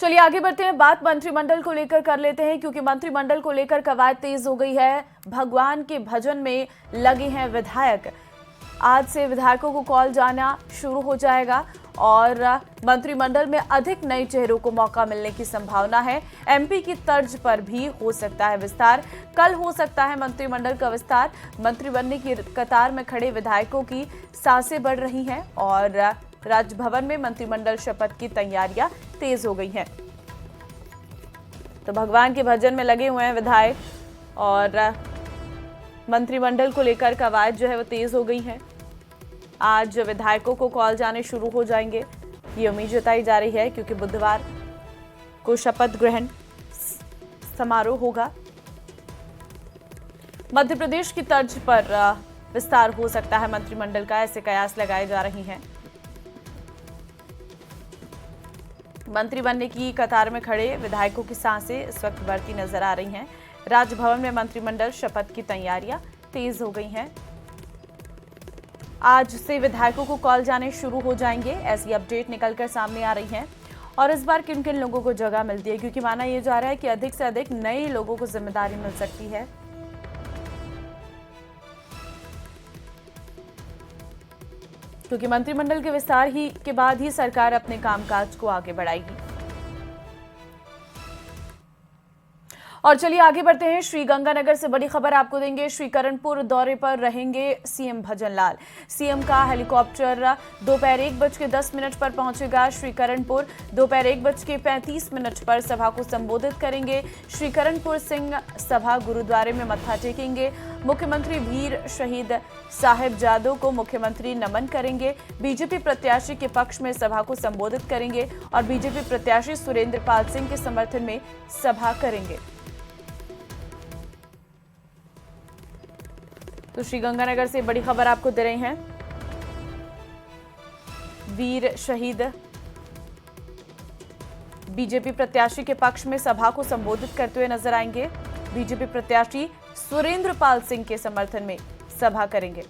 चलिए आगे बढ़ते हैं, बात मंत्रिमंडल को लेकर कर लेते हैं, क्योंकि मंत्रिमंडल को लेकर कवायद तेज हो गई है। भगवान के भजन में लगे हैं विधायक। आज से विधायकों को कॉल जाना शुरू हो जाएगा और मंत्रिमंडल में अधिक नए चेहरों को मौका मिलने की संभावना है। एमपी की तर्ज पर भी हो सकता है विस्तार। कल हो सकता है मंत्रिमंडल का विस्तार। मंत्री बनने की कतार में खड़े विधायकों की सांसें बढ़ रही हैं और राजभवन में मंत्रिमंडल शपथ की तैयारियां तेज हो गई हैं। तो भगवान के भजन में लगे हुए हैं विधायक और मंत्रिमंडल को लेकर कवायद जो है वो तेज हो गई है। आज विधायकों को कॉल जाने शुरू हो जाएंगे, ये उम्मीद जताई जा रही है, क्योंकि बुधवार को शपथ ग्रहण समारोह होगा। मध्य प्रदेश की तर्ज पर विस्तार हो सकता है मंत्रिमंडल का, ऐसे कयास लगाए जा रही हैं। मंत्री बनने की कतार में खड़े विधायकों की सांसें इस वक्त बढ़ती नजर आ रही हैं। राजभवन में मंत्रिमंडल शपथ की तैयारियां तेज हो गई हैं। आज से विधायकों को कॉल जाने शुरू हो जाएंगे, ऐसी अपडेट निकलकर सामने आ रही है। और इस बार किन किन लोगों को जगह मिलती है, क्योंकि माना यह जा रहा है कि अधिक से अधिक नए लोगों को जिम्मेदारी मिल सकती है। क्योंकि मंत्रिमंडल के विस्तार के बाद ही सरकार अपने कामकाज को आगे बढ़ाएगी। और चलिए आगे बढ़ते हैं, श्रीगंगानगर से बड़ी खबर आपको देंगे। श्रीकरणपुर दौरे पर रहेंगे सीएम भजनलाल। सीएम का हेलीकॉप्टर दोपहर 1:10 पर पहुंचेगा श्रीकरणपुर। दोपहर 1:35 पर सभा को संबोधित करेंगे। श्रीकरणपुर सिंह सभा गुरुद्वारे में मत्था टेकेंगे। मुख्यमंत्री वीर शहीद साहिबजादों को मुख्यमंत्री नमन करेंगे। बीजेपी प्रत्याशी के पक्ष में सभा को संबोधित करेंगे और बीजेपी प्रत्याशी सुरेंद्र पाल सिंह के समर्थन में सभा करेंगे। तो श्रीगंगानगर से बड़ी खबर आपको दे रहे हैं। वीर शहीद बीजेपी प्रत्याशी के पक्ष में सभा को संबोधित करते हुए नजर आएंगे। बीजेपी प्रत्याशी सुरेंद्र पाल सिंह के समर्थन में सभा करेंगे।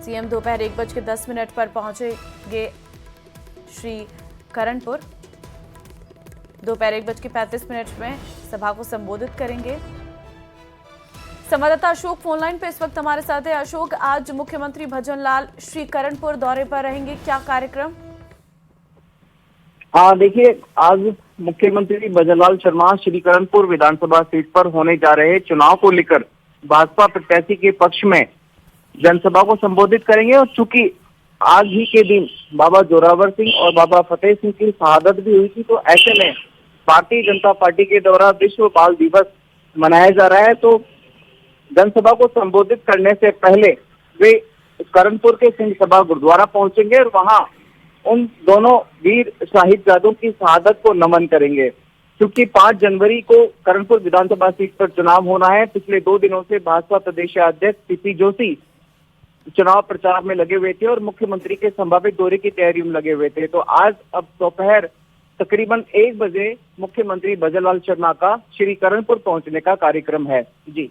सीएम दोपहर 1:10 पर पहुंचेंगे श्रीकरणपुर। दोपहर 1:35 में सभा को संबोधित करेंगे। संवाददाता अशोक फोनलाइन पे इस वक्त हमारे साथ है। अशोक, आज मुख्यमंत्री भजनलाल श्रीकरणपुर दौरे पर रहेंगे, क्या कार्यक्रम? हाँ देखिए, आज मुख्यमंत्री भजनलाल शर्मा श्रीकरणपुर विधानसभा सीट पर होने जा रहे चुनाव को लेकर भाजपा प्रत्याशी के पक्ष में जनसभा को संबोधित करेंगे। और चूंकि आज ही के दिन बाबा जोरावर सिंह और बाबा फतेह सिंह की शहादत भी हुई थी, तो ऐसे में भारतीय जनता पार्टी के द्वारा विश्व बाल दिवस मनाया जा रहा है। तो जनसभा को संबोधित करने से पहले वे करणपुर के सिंह सभा गुरुद्वारा पहुंचेंगे और वहां उन दोनों वीर साहिबजादों की शहादत को नमन करेंगे। क्योंकि 5 जनवरी को करणपुर विधानसभा सीट पर चुनाव होना है। पिछले 2 दिनों से भाजपा प्रदेश अध्यक्ष सीपी जोशी चुनाव प्रचार में लगे हुए थे और मुख्यमंत्री के संभावित दौरे की तैयारी में लगे हुए थे। तो आज अब दोपहर तकरीबन 1 बजे मुख्यमंत्री भजनलाल शर्मा का श्रीकरणपुर पहुंचने का कार्यक्रम है। जी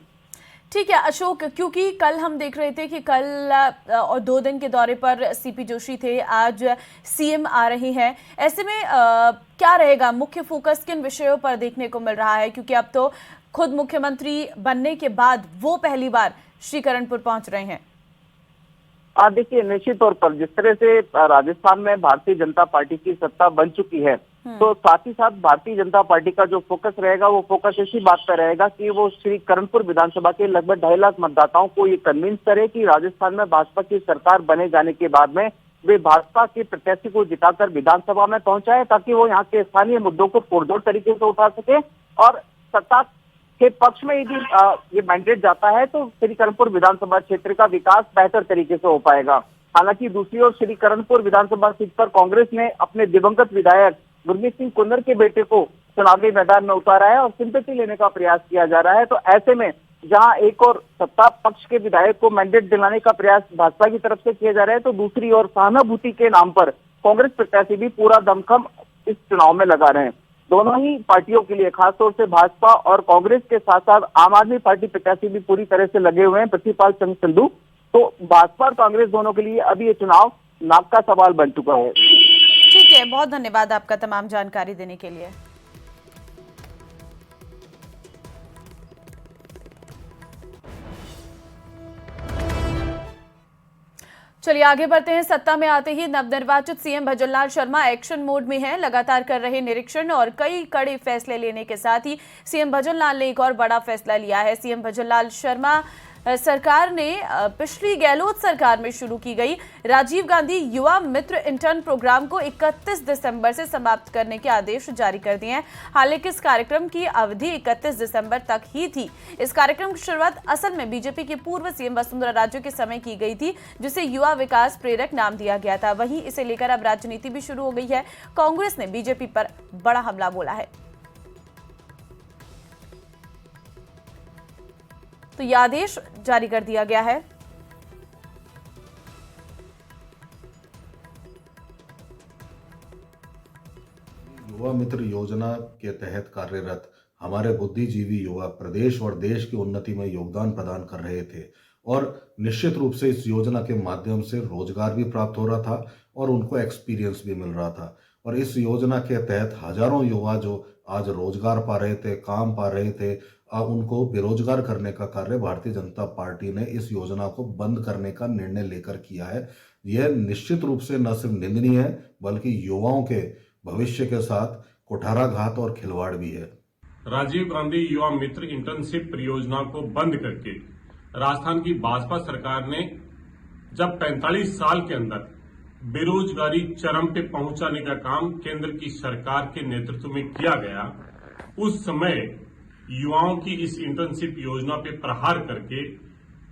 ठीक है अशोक, क्योंकि कल हम देख रहे थे कि कल और 2 दिन के दौरे पर सीपी जोशी थे, आज सीएम आ रहे हैं। ऐसे में क्या रहेगा, मुख्य फोकस किन विषयों पर देखने को मिल रहा है? क्योंकि अब तो खुद मुख्यमंत्री बनने के बाद वो पहली बार श्रीकरणपुर पहुंच रहे हैं। देखिए, निश्चित तौर पर जिस तरह से राजस्थान में भारतीय जनता पार्टी की सत्ता बन चुकी है, तो साथ ही साथ भारतीय जनता पार्टी का जो फोकस रहेगा वो फोकस इसी बात पर रहेगा कि वो श्रीकरणपुर विधानसभा के लगभग 2.5 लाख मतदाताओं को ये कन्विंस करे कि राजस्थान में भाजपा की सरकार बने जाने के बाद में वे भाजपा के प्रत्याशी को जिताकर विधानसभा में पहुंचाए, ताकि वो यहाँ के स्थानीय मुद्दों को पुरजोर तरीके से उठा सके। और सत्ता के पक्ष में यदि ये मैंडेट जाता है तो श्रीकरणपुर विधानसभा क्षेत्र का विकास बेहतर तरीके से हो पाएगा। हालांकि दूसरी ओर श्रीकरणपुर विधानसभा सीट पर कांग्रेस ने अपने दिवंगत विधायक गुरमीत सिंह कुंदर के बेटे को चुनावी मैदान में उतारा है और सिंपैथी लेने का प्रयास किया जा रहा है। तो ऐसे में जहां एक और सत्ता पक्ष के विधायक को मैंडेट दिलाने का प्रयास भाजपा की तरफ से किया जा रहा है, तो दूसरी ओर सहानुभूति के नाम पर कांग्रेस प्रत्याशी भी पूरा दमखम इस चुनाव में लगा रहे हैं। दोनों ही पार्टियों के लिए, खासतौर से भाजपा और कांग्रेस के साथ साथ आम आदमी पार्टी प्रत्याशी भी पूरी तरह से लगे हुए हैं, प्रतिपाल चंद्र संधू। तो भाजपा और कांग्रेस दोनों के लिए अभी ये चुनाव नाक का सवाल बन चुका है। ठीक है, बहुत धन्यवाद आपका तमाम जानकारी देने के लिए। चलिए आगे बढ़ते हैं। सत्ता में आते ही नवनिर्वाचित CM Bhajanlal Sharma action mode में हैं। लगातार कर रहे निरीक्षण और कई कड़े फैसले लेने के साथ ही सीएम भजनलाल ने एक और बड़ा फैसला लिया है। सीएम भजनलाल शर्मा सरकार ने पिछली गहलोत सरकार में शुरू की गई राजीव गांधी युवा मित्र इंटर्न प्रोग्राम को 31 दिसंबर से समाप्त करने के आदेश जारी कर दिए हैं। हालांकि इस कार्यक्रम की अवधि 31 दिसंबर तक ही थी। इस कार्यक्रम की शुरुआत असल में बीजेपी के पूर्व सीएम वसुंधरा राजे के समय की गई थी, जिसे युवा विकास प्रेरक नाम दिया गया था। वहीं इसे लेकर अब राजनीति भी शुरू हो गई है। कांग्रेस ने बीजेपी पर बड़ा हमला बोला है। तो यह आदेश जारी कर दिया गया है। युवा मित्र योजना के तहत कार्यरत हमारे बुद्धिजीवी युवा प्रदेश और देश की उन्नति में योगदान प्रदान कर रहे थे और निश्चित रूप से इस योजना के माध्यम से रोजगार भी प्राप्त हो रहा था और उनको एक्सपीरियंस भी मिल रहा था। और इस योजना के तहत हजारों युवा जो आज रोजगार पा रहे थे, काम पा रहे थे, उनको बेरोजगार करने का कार्य भारतीय जनता पार्टी ने इस योजना को बंद करने का निर्णय लेकर किया है। यह निश्चित रूप से न सिर्फ निंदनीय है बल्कि युवाओं के भविष्य के साथ कुठाराघात और खिलवाड़ भी है। राजीव गांधी युवा मित्र इंटर्नशिप परियोजना को बंद करके राजस्थान की भाजपा सरकार ने जब 45 साल के अंदर बेरोजगारी चरम पे पहुंचाने का काम केंद्र की सरकार के नेतृत्व में किया गया, उस समय युवाओं की इस इंटर्नशिप योजना पे प्रहार करके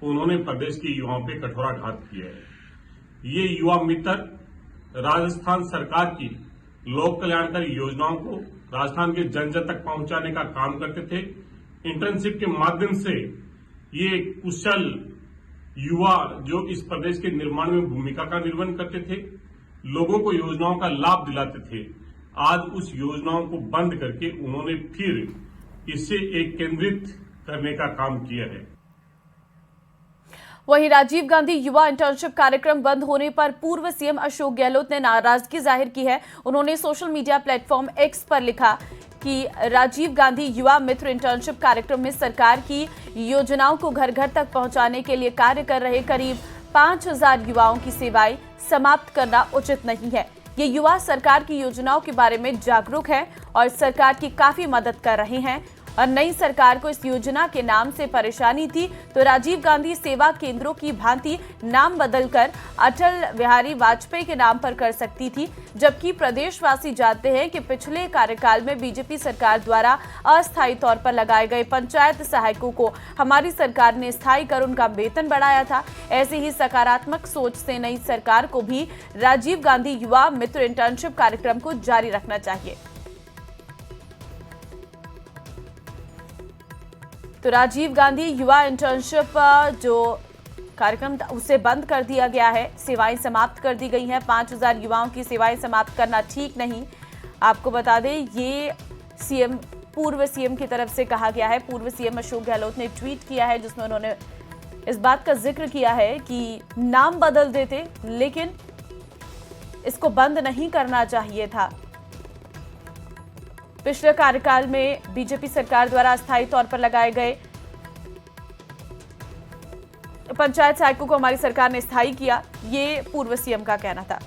उन्होंने प्रदेश के युवाओं पे कठोराघात किया है। ये युवा मित्र राजस्थान सरकार की लोक कल्याणकारी योजनाओं को राजस्थान के जन जन तक पहुंचाने का काम करते थे। इंटर्नशिप के माध्यम से ये कुशल युवा जो इस प्रदेश के निर्माण में भूमिका का निर्वहन करते थे, लोगों को योजनाओं का लाभ दिलाते थे, आज उस योजनाओं को बंद करके उन्होंने फिर इसे एक केंद्रित करने का काम किया है। वहीं राजीव गांधी युवा इंटर्नशिप कार्यक्रम बंद होने पर पूर्व सीएम अशोक गहलोत ने नाराजगी जाहिर की है। उन्होंने सोशल मीडिया प्लेटफॉर्म एक्स पर लिखा कि राजीव गांधी युवा मित्र इंटर्नशिप कार्यक्रम में सरकार की योजनाओं को घर घर तक पहुंचाने के लिए कार्य कर रहे करीब 5000 युवाओं की सेवाएं समाप्त करना उचित नहीं है। ये युवा सरकार की योजनाओं के बारे में जागरूक है और सरकार की काफी मदद कर रहे हैं और नई सरकार को इस योजना के नाम से परेशानी थी तो राजीव गांधी सेवा केंद्रों की भांति नाम बदलकर अटल बिहारी वाजपेयी के नाम पर कर सकती थी। जबकि प्रदेशवासी जानते हैं कि पिछले कार्यकाल में बीजेपी सरकार द्वारा अस्थायी तौर पर लगाए गए पंचायत सहायकों को हमारी सरकार ने स्थायी कर उनका वेतन बढ़ाया था। ऐसे ही सकारात्मक सोच से नई सरकार को भी राजीव गांधी युवा मित्र इंटर्नशिप कार्यक्रम को जारी रखना चाहिए। तो राजीव गांधी युवा इंटर्नशिप जो कार्यक्रम था उसे बंद कर दिया गया है, सेवाएं समाप्त कर दी गई हैं। 5000 युवाओं की सेवाएं समाप्त करना ठीक नहीं। आपको बता दें ये पूर्व सीएम की तरफ से कहा गया है। पूर्व सीएम अशोक गहलोत ने ट्वीट किया है जिसमें उन्होंने इस बात का जिक्र किया है कि नाम बदल देते लेकिन इसको बंद नहीं करना चाहिए था। पिछले कार्यकाल में बीजेपी सरकार द्वारा अस्थायी तौर पर लगाए गए पंचायत सहायकों को हमारी सरकार ने स्थायी किया, ये पूर्व सीएम का कहना था।